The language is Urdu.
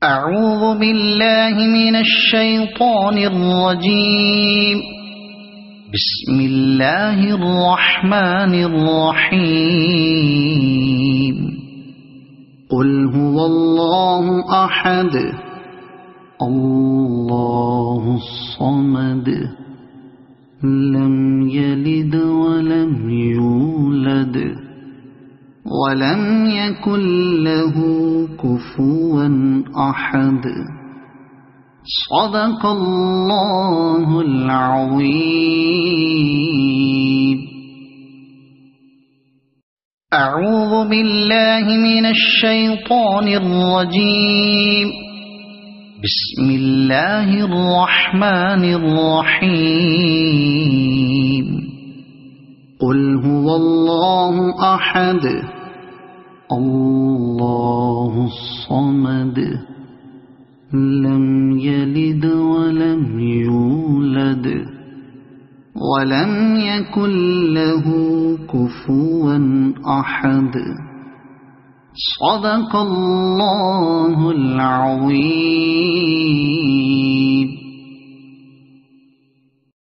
أعوذ بالله من الشيطان الرجيم. بسم الله الرحمن الرحيم. قل هو الله أحد الله الصمد لم يلد ولم يولد ولم يكن له كفوا أحد. صدق الله العظيم. أعوذ بالله من الشيطان الرجيم. بسم الله الرحمن الرحيم. قل هو الله أحد الله الصمد لم يلد ولم يولد ولم يكن له كفوا أحد. صدق الله العظيم.